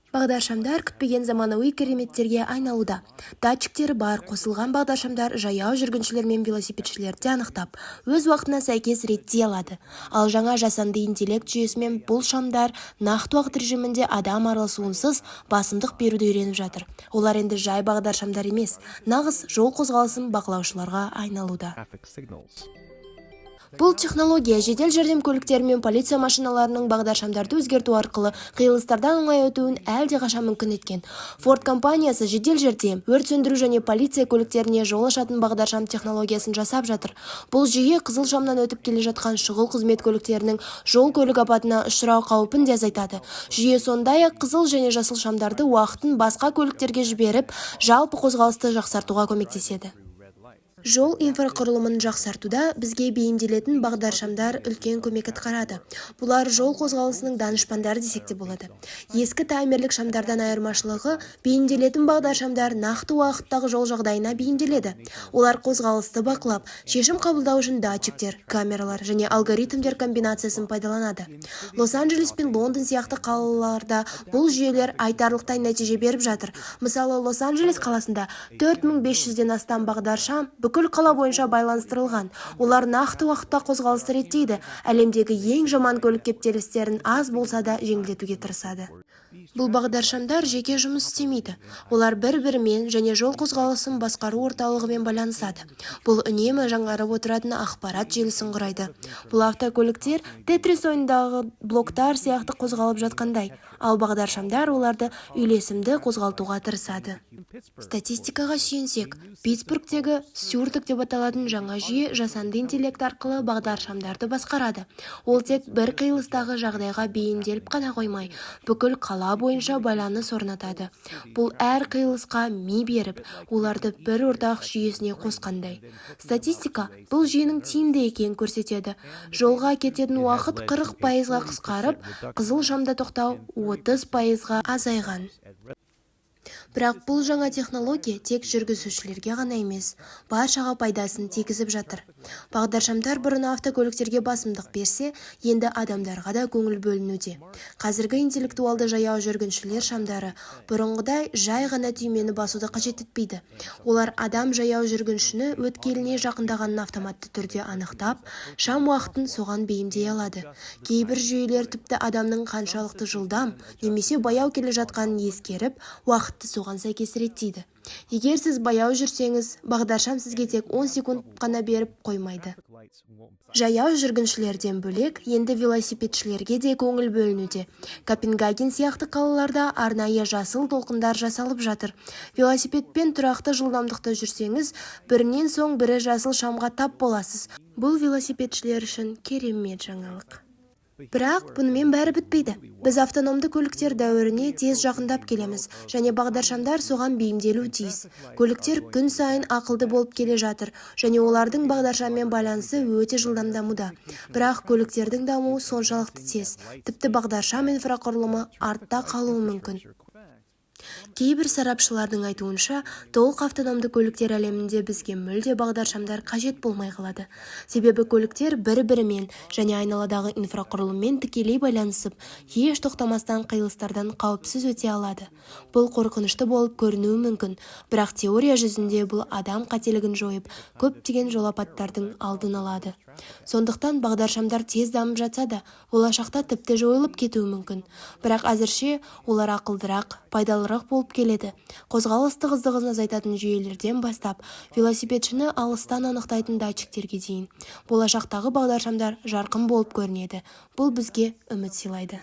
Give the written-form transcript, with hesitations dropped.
Бағдаршамдар күтпеген заманауи кереметтерге айналуда. Датчиктері бар қосылған бағдаршамдар жаяу жүргіншілер мен велосипедшілерді анықтап, өз уақытына сәйкес реттей алады. Ал жаңа жасанды интеллект жүйесімен бұл шамдар нақты уақыт режимінде адам араласуынсыз басымдық беруді үйреніп жатыр. Олар енді жай бағдаршамдар емес, нағыз жол қозғалысын бақылаушыларға айналуда. Бұл технология жедел жәрдем көліктері мен полиция машиналарының бағдаршамдарды өзгерту арқылы қиылыстардан оңай өтуін әлдеқашан мүмкін еткен. Ford компаниясы жедел жәрдем, өрт сөндіру және полиция көліктеріне жол ашатын бағдаршам технологиясын жасап жатыр. Бұл жүйе қызыл шамнан өтіп келе жатқан шұғыл қызмет көліктерінің жол көлік апатына ұшырау қаупін де азайтады. Жүйе сондай-ақ қызыл және жасыл шамдарды уақытын басқа көліктерге жіберіп, жалпы қозғалысты жақсартуға көмектеседі. Жол инфрақұрылымын жақсартуда бізге бейімделетін бағдаршамдар үлкен көмек атқарады. Бұлар жол қозғалысының данышпандары десек те болады. Ескі таймерлік шамдардан айырмашылығы, бейімделетін бағдаршамдар нақты уақыттағы жол жағдайына бейімделеді. Олар қозғалысты бақылап, шешім қабылдау үшін датчиктер, камералар және алгоритмдер комбинациясын пайдаланады. Лос-Анджелес пен Лондон сияқты қалаларда бұл жүйелер айтарлықтай нәтиже беріп жатыр. Мысалы, Лос-Анджелес қаласында 4500-ден астам бағдаршам бүкіл қала бойынша байланыстырылған. Олар нақты уақытта қозғалысты реттейді, әлемдегі ең жаман көлік кептелістерін аз болса да жеңілдетуге тырысады. Бұл бағдаршамдар жеке жұмыс істемейді. Олар бір-бірімен және жол қозғалысын басқару орталығымен байланысады. Бұл үнемі жаңарып отыратын ақпарат желісін құрайды. Бұл автокөліктер Тетрис ойындағы блоктар сияқты қозғалып жатқандай, ал бағдаршамдар оларды үйлесімді қозғалтуға тырысады. Статистикаға сүйенсек, Питтсбургтегі Сюртік деп аталатын жаңа жүйе жасанды интеллект арқылы бағдаршамдарды басқарады. Ол тек бір қиылыстағы жағдайға бейімделіп қана қоймай, бүкіл қала бойынша байланыс орнатады. Бұл әр қиылысқа ми беріп, оларды бір ортақ жүйесіне қосқандай. Статистика бұл жүйенің тиімді екенін көрсетеді. Жолға кететін уақыт 40%-ға қысқарып, қызыл шамда тоқтау 30%-ға азайған. Бірақ бұл жаңа технология тек жүргізушілерге ғана емес, баршаға пайдасын тигізіп жатыр. Бағдаршамдар бұрын автокөліктерге басымдық берсе, енді адамдарға да көңіл бөлінуде. Қазіргі интеллектуалды жаяу жүргіншілер шамдары бұрынғыдай жай ғана түймені басуды қажет етпейді. Олар адам жаяу жүргіншіні өткеліне жақындағанын автоматты түрде анықтап, шам уақытын соған бейімдей алады. Кейбір жүйелер тіпті адамның қаншалықты жылдам немесе баяу келе жатқанын ескеріп, уақытты соған сәйкес реттейді. Егер сіз баяу жүрсеңіз, бағдаршам сізге тек 10 секунд қана беріп қоймайды. Жаяу жүргіншілерден бөлек, енді велосипедшілерге де көңіл бөлінуде. Копенгаген сияқты қалаларда арнайы жасыл толқындар жасалып жатыр. Велосипедпен тұрақты жылдамдықта жүрсеңіз, бірінен соң бірі жасыл шамға тап боласыз. Бұл велосипедшілер үшін керемет жаңалық. Бірақ бұнымен бәрі бітпейді. Біз автономды көліктер дәуіріне тез жақындап келеміз, және бағдаршамдар соған бейімделу тиіс. Көліктер күн сайын ақылды болып келе жатыр, және олардың бағдаршаммен байланысы өте жылдам дамуда. Бірақ көліктердің дамуы соншалықты тез, тіпті бағдаршам инфрақұрылымы артта қалуы мүмкін. Кейбір сарапшылардың айтуынша, толық автономды көліктер әлемінде бізге мүлде бағдаршамдар қажет болмай қалады. Себебі көліктер бір-бірімен және айналадағы инфрақұрылыммен тікелей байланысып, еш тоқтамастан қиылыстардан қауіпсіз өте алады. Бұл қорқынышты болып көрінуі мүмкін, бірақ теория жүзінде бұл адам қателігін жойып, көптеген жол апаттардың алдын алады. Сондықтан бағдаршамдар тез дамып жатса да, болашақта тіпті жойылып кетуі мүмкін. Бірақ әзірше олар ақылдырақ, пайдалырақ болып келеді. Қозғалыс тығыздығын азайтатын жүйелерден бастап, велосипедшіні алыстан анықтайтын датчиктерге дейін. Болашақтағы бағдаршамдар жарқын болып көрінеді. Бұл бізге үміт сыйлайды.